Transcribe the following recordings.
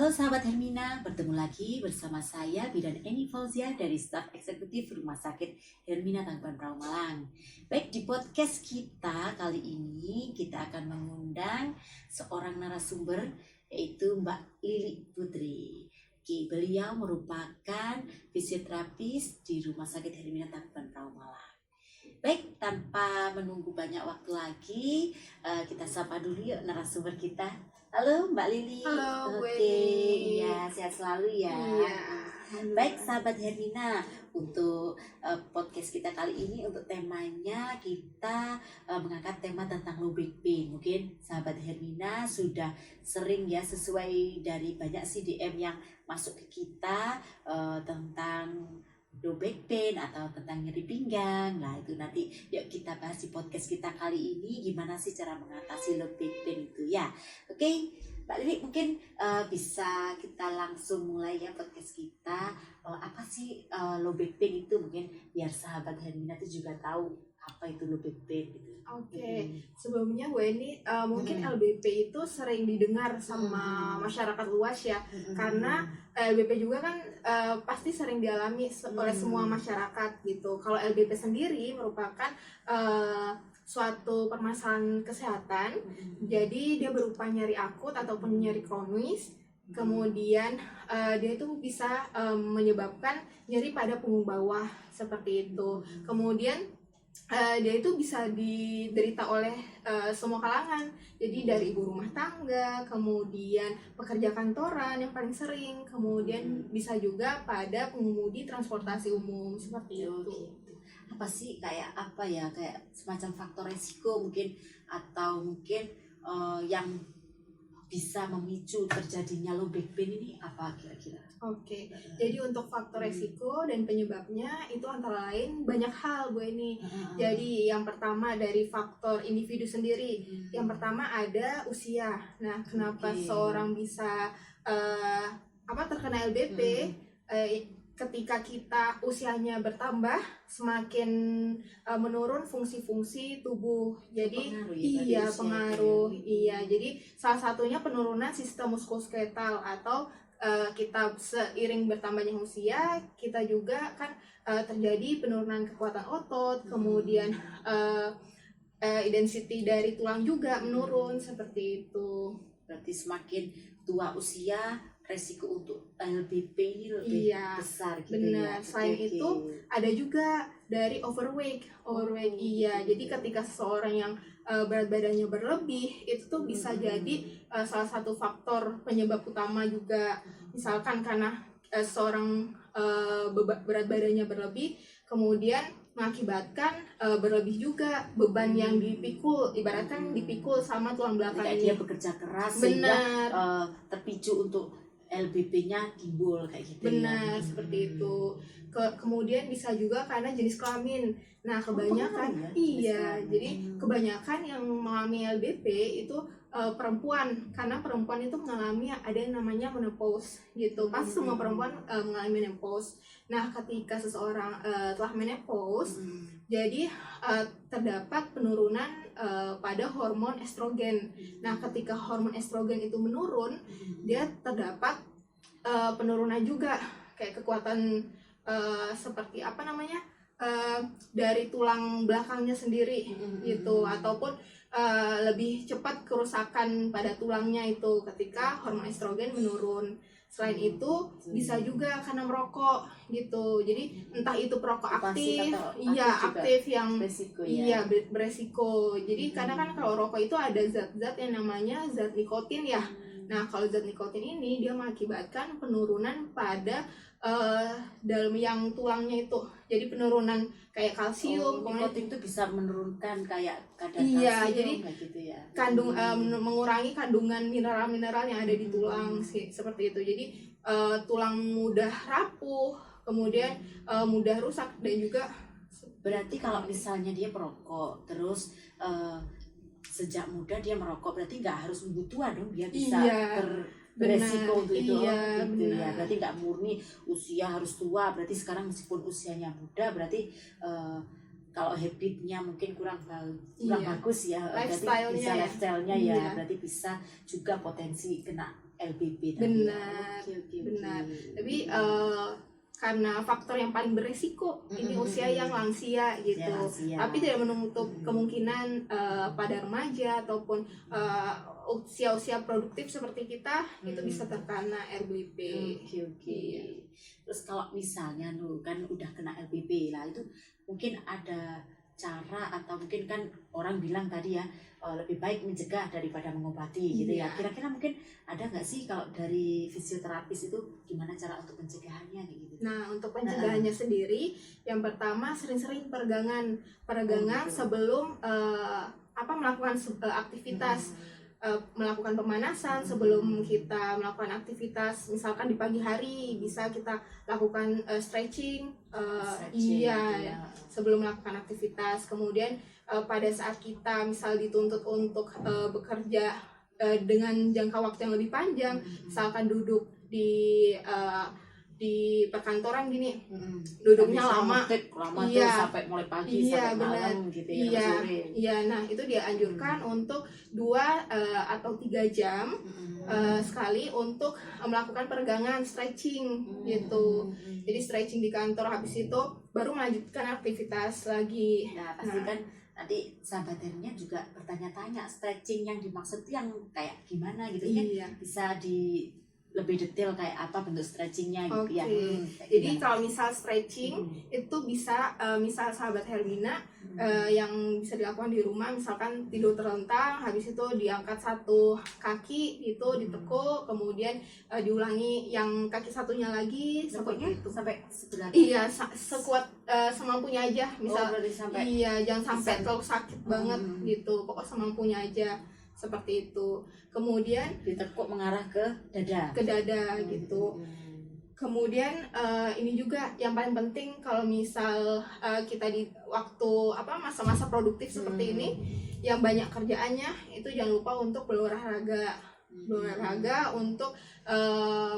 Halo sahabat Hermina, bertemu lagi bersama saya Bidan Eni Fauzia dari staf eksekutif Rumah Sakit Hermina Tangkuban Perahu Malang. Baik, di podcast kita kali ini kita akan mengundang seorang narasumber yaitu Mbak Lili Putri. Beliau merupakan fisioterapis di Rumah Sakit Hermina Tangkuban Perahu Malang. Baik, tanpa menunggu banyak waktu lagi, kita sapa dulu yuk narasumber kita. Halo Mbak Lili. Halo Bu Oke, Eni. iya sehat selalu ya. Iya. Baik sahabat Hermina, untuk podcast kita kali ini untuk temanya kita mengangkat tema tentang low back pain. Mungkin sahabat Hermina sudah sering ya, sesuai dari banyak CDM yang masuk ke kita tentang low back pain atau tentang nyeri pinggang. Nah itu nanti yuk kita bahas di podcast kita kali ini, gimana sih cara mengatasi low back pain itu ya. Oke, Mbak Lili mungkin bisa kita langsung mulai ya podcast kita. Apa sih low back pain itu, mungkin biar sahabat Hermina itu juga tahu apa itu low back pain gitu. Oke. Sebelumnya Bu Eni, mungkin LBP itu sering didengar sama masyarakat luas ya, karena LBP juga kan pasti sering dialami oleh semua masyarakat gitu. Kalau LBP sendiri merupakan suatu permasalahan kesehatan, jadi dia berupa nyeri akut ataupun nyeri kronis. Kemudian dia itu bisa menyebabkan nyeri pada punggung bawah seperti itu. Kemudian dia itu bisa diderita oleh semua kalangan, jadi dari ibu rumah tangga, kemudian pekerja kantoran yang paling sering, kemudian bisa juga pada pengemudi transportasi umum seperti itu. Gitu. Apa sih kayak apa ya, kayak semacam faktor resiko mungkin, atau mungkin yang bisa memicu terjadinya low back pain ini apa kira-kira? Oke, jadi untuk faktor resiko dan penyebabnya itu antara lain banyak hal Bu Eni. Jadi yang pertama dari faktor individu sendiri. Yang pertama ada usia. Nah, kenapa seorang bisa terkena LBP? Ketika kita usianya bertambah, semakin menurun fungsi-fungsi tubuh. Jadi pengaruh. Iya, jadi salah satunya penurunan sistem muskuloskeletal, atau kita seiring bertambahnya usia, kita juga kan terjadi penurunan kekuatan otot, kemudian density dari tulang juga menurun seperti itu. Berarti semakin tua usia, resiko untuk LBP ini lebih besar gitu. Benar. Selain itu ada juga dari overweight. Iya. Jadi ketika seseorang yang berat badannya berlebih, itu tuh bisa jadi salah satu faktor penyebab utama juga. Misalkan karena seseorang berat badannya berlebih, kemudian mengakibatkan berlebih juga beban yang dipikul, ibaratkan dipikul sama tulang belakang ini. Dia bekerja keras sehingga terpicu untuk LBP-nya timbul kayak gitu. Benar, seperti itu. Kemudian bisa juga karena jenis kelamin. Nah, kebanyakan jadi kebanyakan yang mengalami LBP itu perempuan, karena perempuan itu mengalami ada yang namanya menopause gitu. Pas semua perempuan mengalami menopause. Nah, ketika seseorang telah menopause, jadi terdapat penurunan pada hormon estrogen. Nah, ketika hormon estrogen itu menurun, dia terdapat penurunan juga kayak kekuatan seperti dari tulang belakangnya sendiri gitu, ataupun lebih cepat kerusakan pada tulangnya itu ketika hormon estrogen menurun. Selain itu bisa juga karena merokok gitu. Jadi entah itu perokok aktif yang beresiko, beresiko. Jadi karena kan kalau rokok itu ada zat-zat yang namanya zat nikotin ya. Nah, kalau zat nikotin ini dia mengakibatkan penurunan pada dalam yang tulangnya itu. Jadi penurunan kayak kalsium. Nikotin itu bisa menurunkan kayak kadar kalsium, jadi gitu ya. Mengurangi kandungan mineral-mineral yang ada di tulang seperti itu. Jadi tulang mudah rapuh, kemudian mudah rusak, dan juga berarti kalau misalnya dia perokok terus sejak muda dia merokok, berarti nggak harus nunggu tua dong dia bisa beresiko untuk itu. Gitu ya. Berarti nggak murni usia harus tua, berarti sekarang meskipun usianya muda berarti kalau habitnya mungkin kurang Iya. bagus ya, berarti Lifestyle-nya bisa ya. lifestyle-nya ya, Iya. berarti bisa juga potensi kena LBP tadi. Benar, Oke. benar. Tapi karena faktor yang paling beresiko ini usia yang lansia gitu. Ya, lansia. Tapi tidak menutup kemungkinan pada remaja ataupun usia-usia produktif seperti kita itu bisa terkena RBP. Oke. Iya. Terus kalau misalnya kan udah kena LBP lah, itu mungkin ada cara atau mungkin kan orang bilang tadi ya lebih baik mencegah daripada mengobati gitu ya. Iya. Kira-kira mungkin ada nggak sih kalau dari fisioterapis itu gimana cara untuk pencegahannya kayak gitu? Nah, untuk pencegahannya sendiri, yang pertama sering-sering peregangan gitu. sebelum melakukan aktivitas. Melakukan pemanasan sebelum kita melakukan aktivitas, misalkan di pagi hari bisa kita lakukan stretching, Gitu ya. sebelum melakukan aktivitas. Kemudian pada saat kita misal dituntut untuk bekerja dengan jangka waktu yang lebih panjang, misalkan duduk di perkantoran gini, duduknya lama tuh iya, sampai mulai pagi sampai malam gitu ya, iya, sore. iya. Nah, itu dianjurkan untuk 2 atau 3 jam sekali untuk melakukan peregangan stretching gitu. Jadi stretching di kantor, habis itu baru melanjutkan aktivitas lagi. Nah, pasti kan nanti sahabat Hermina juga bertanya-tanya stretching yang dimaksud itu yang kayak gimana gitu ya. Iya. Bisa di lebih detail kayak apa bentuk stretchingnya gitu ya. Jadi kalau misal stretching itu bisa misal sahabat Hermina yang bisa dilakukan di rumah, misalkan tidur terlentang, habis itu diangkat satu kaki itu ditekuk, kemudian diulangi yang kaki satunya lagi seperti itu. Sampai sebelah. Iya, sekuat semampunya aja. Misal sampai iya, jangan sampai terlalu sakit banget gitu. Pokok semampunya aja seperti itu. Kemudian ditekuk mengarah ke dada gitu. Kemudian ini juga yang paling penting kalau misal kita di waktu masa-masa produktif seperti ini yang banyak kerjaannya, itu jangan lupa untuk berolahraga untuk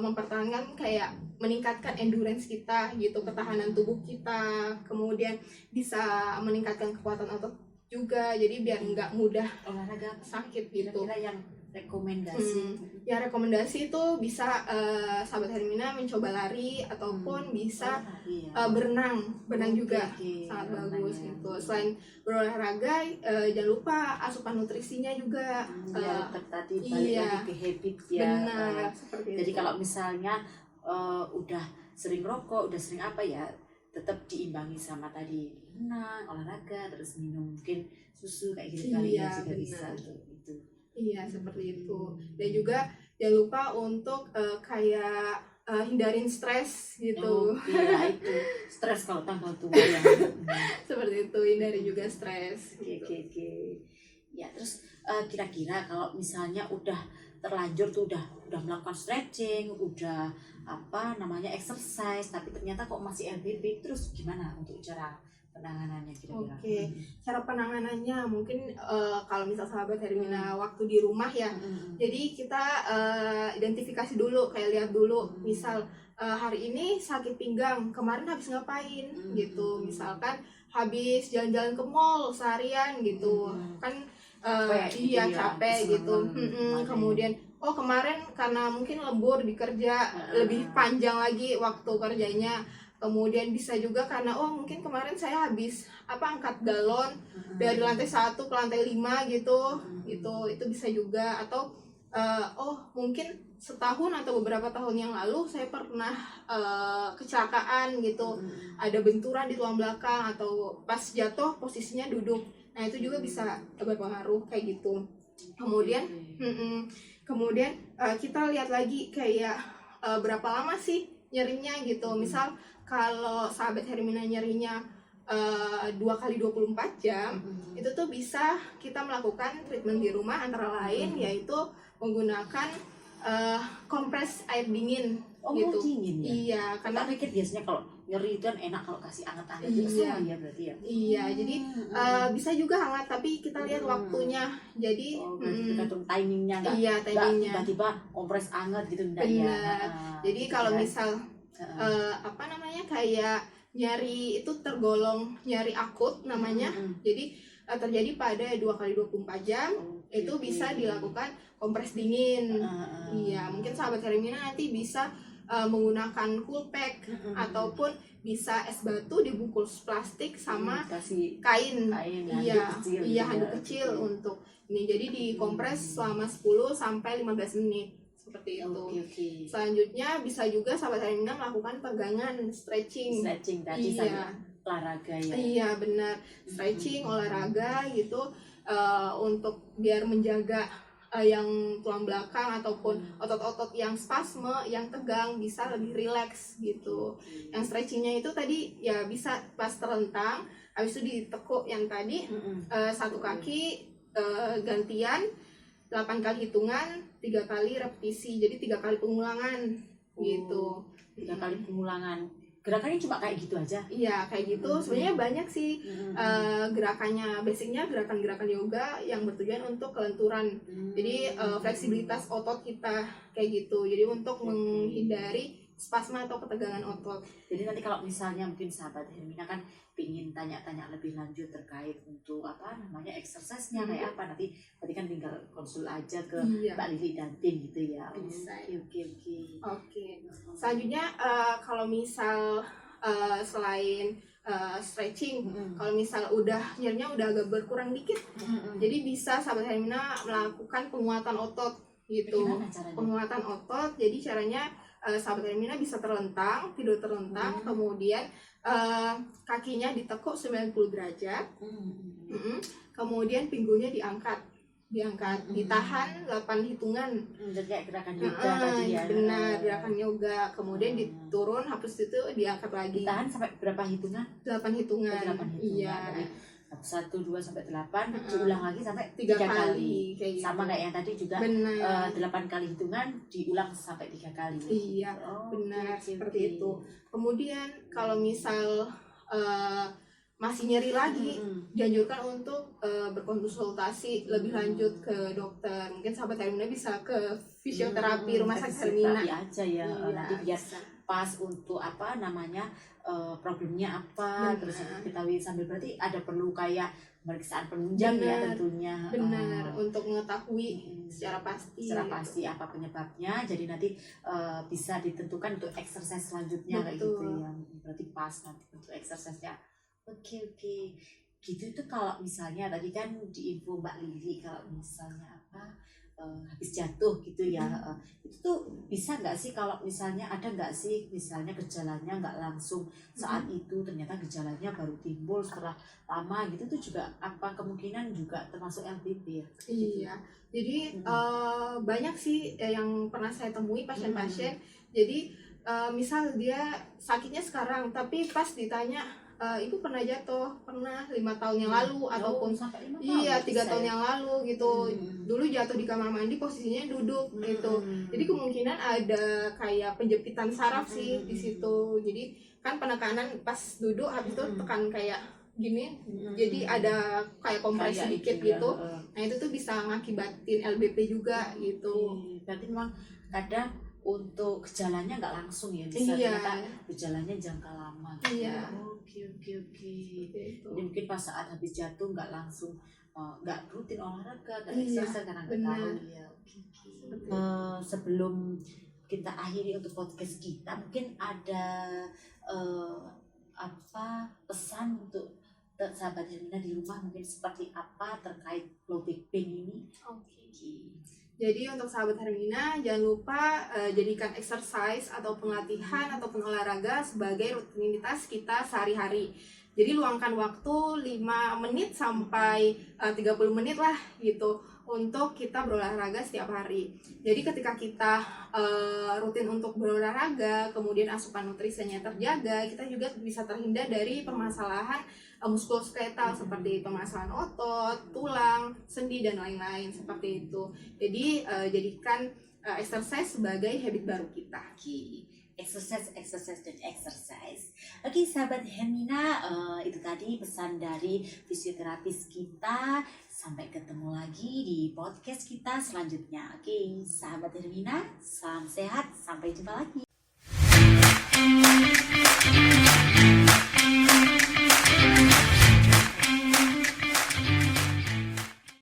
mempertahankan kayak meningkatkan endurance kita gitu, ketahanan tubuh kita, kemudian bisa meningkatkan kekuatan otot juga, jadi biar nggak mudah olahraga sakit gitu. Kira-kira yang rekomendasi Ya rekomendasi itu bisa sahabat Hermina mencoba lari ataupun bisa berenang juga sangat bagus gitu. Selain berolahraga jangan lupa asupan nutrisinya juga tadi balik lagi ke habit ya. Benar, seperti jadi itu. kalau misalnya udah sering rokok, udah sering apa ya, tetap diimbangi sama tadi renang, olahraga, terus minum mungkin susu kayak gitu kali ya juga bisa gitu. Iya, seperti itu. Dan juga jangan lupa untuk kayak hindarin stres gitu. Iya, itu stres kalau tambah tua ya. Seperti itu, hindari juga stres. Oke. Ya, terus kira-kira kalau misalnya udah terlanjur tuh udah melakukan stretching, udah exercise, tapi ternyata kok masih LBP, terus gimana untuk cara penanganannya kira-kira? Oke, cara penanganannya mungkin kalau misal sahabat Hermina waktu di rumah ya, jadi kita identifikasi dulu, kayak lihat dulu, misal hari ini sakit pinggang, kemarin habis ngapain gitu, misalkan habis jalan-jalan ke mall seharian gitu, kan capek gitu. Kemudian kemarin karena mungkin lembur di kerja, lebih panjang lagi waktu kerjanya. Kemudian bisa juga karena mungkin kemarin saya habis angkat galon dari lantai 1 ke lantai 5 gitu. Itu bisa juga. Atau mungkin setahun atau beberapa tahun yang lalu saya pernah kecelakaan gitu, ada benturan di tulang belakang, atau pas jatuh posisinya duduk. Nah, itu juga bisa berpengaruh kayak gitu. Kemudian kita lihat lagi kayak berapa lama sih nyerinya gitu. Misal kalau sahabat Hermina nyerinya 2 kali 24 jam, itu tuh bisa kita melakukan treatment di rumah, antara lain yaitu menggunakan kompres air dingin gitu. Dingin ya? Iya, karena pikir biasanya kalau nyeri itu kan enak kalau kasih hangat-hangat itu ya berarti ya. Iya, jadi bisa juga hangat, tapi kita lihat waktunya. Jadi tergantung timingnya nggak? Iya, timingnya. Tiba-tiba kompres hangat gitu enggak ya? Benar. Jadi kalau misal kayak nyeri itu tergolong nyeri akut namanya. Jadi terjadi pada 2 kali 24 jam. Itu bisa dilakukan kompres dingin. Iya, mungkin sahabat Hermina nanti bisa menggunakan cool pack ataupun bisa es batu dibungkus plastik sama kasih kain. Iya, handuk kecil untuk ini. Jadi dikompres selama 10 sampai 15 menit seperti itu. Selanjutnya bisa juga sahabat Hermina melakukan pegangan stretching tadi sambil olahraga ya. Iya benar, stretching, olahraga gitu untuk biar menjaga yang tulang belakang ataupun otot-otot yang spasme, yang tegang bisa lebih rileks gitu. Yang stretchingnya itu tadi ya bisa pas terlentang, habis itu ditekuk yang tadi satu kaki gantian 8 kali hitungan, 3 kali repetisi, jadi 3 kali pengulangan gitu. 3 kali pengulangan. Gerakannya cuma kayak gitu aja? Iya, kayak gitu. Sebenarnya banyak sih gerakannya. Basicnya gerakan-gerakan yoga yang bertujuan untuk kelenturan. Jadi fleksibilitas otot kita kayak gitu. Jadi untuk menghindari spasma atau ketegangan otot. Jadi nanti kalau misalnya mungkin sahabat Hermina kan ingin tanya-tanya lebih lanjut terkait untuk apa namanya exercise-nya kayak apa, nanti kan tinggal konsul aja ke Mbak Lili dan tim gitu ya. Oke. Selanjutnya kalau misal selain stretching, kalau misal nyerinya udah agak berkurang dikit, jadi bisa sahabat Hermina melakukan penguatan otot gitu. Penguatan otot, jadi caranya sahabat Hermina bisa tidur terlentang, kemudian kakinya ditekuk 90 derajat, kemudian pinggulnya diangkat, ditahan 8 hitungan. Kayak gerakan yoga tadi ya. Benar, gerakan yoga. Kemudian diturun, habis itu diangkat lagi. Ditahan sampai berapa hitungan? 8 hitungan. 8 hitungan. Iya. 1, 2 sampai 8, diulang lagi sampai 3 kali. Kayak sama gitu. kayak yang tadi juga 8 kali hitungan diulang sampai 3 kali. Iya, benar seperti itu. Kemudian kalau misal masih nyeri lagi, dianjurkan untuk berkonsultasi lebih lanjut ke dokter. Mungkin sahabat Hermina bisa ke fisioterapi rumah sakit Hermina aja ya. Nanti biar pas untuk apa namanya problemnya apa, terus diketahui sambil berarti ada perlu kayak pemeriksaan penunjang ya tentunya. Benar, untuk mengetahui secara pasti apa penyebabnya, jadi nanti bisa ditentukan untuk exercise selanjutnya kayak gitu ya. Berarti pas nanti untuk exercise-nya. Oke. Gitu itu kalau misalnya tadi kan diinfo Mbak Lili kalau misalnya apa habis jatuh gitu ya, itu tuh bisa nggak sih kalau misalnya ada nggak sih misalnya gejalanya nggak langsung saat itu, ternyata gejalanya baru timbul setelah lama gitu, tuh juga apa kemungkinan juga termasuk LBP ya? Iya, jadi banyak sih yang pernah saya temui pasien-pasien. Jadi misal dia sakitnya sekarang, tapi pas ditanya ibu pernah jatuh, pernah 5 tahun yang lalu ataupun 3 tahun yang lalu gitu. Dulu jatuh di kamar mandi posisinya duduk gitu. Jadi kemungkinan ada kayak penjepitan saraf sih di situ. Jadi kan penekanan pas duduk habis itu tekan kayak gini, jadi ada kayak kompresi dikit gitu. Nah itu tuh bisa ngakibatin LBP juga gitu. Berarti memang kadang untuk gejalanya nggak langsung ya, bisa ternyata gejalanya jangka lama gitu. Oke. Jadi mungkin pas saat habis jatuh nggak langsung nggak rutin olahraga, nggak exercise karena nggak tahu ya. Sebelum kita akhiri untuk podcast kita, mungkin ada apa pesan untuk sahabat Hermina di rumah mungkin seperti apa terkait low back pain ini? Jadi untuk sahabat Hermina, jangan lupa jadikan exercise atau pelatihan ataupun olahraga sebagai rutinitas kita sehari-hari. Jadi luangkan waktu 5 menit sampai 30 menit lah gitu untuk kita berolahraga setiap hari. Jadi ketika kita rutin untuk berolahraga, kemudian asupan nutrisinya terjaga, kita juga bisa terhindar dari permasalahan muskuloskeletal seperti permasalahan otot, tulang, sendi dan lain-lain seperti itu. Jadi jadikan exercise sebagai habit baru kita. Exercise. Oke, sahabat Hermina, itu tadi pesan dari fisioterapis kita. Sampai ketemu lagi di podcast kita selanjutnya. Oke, sahabat Hermina, salam sehat, sampai jumpa lagi.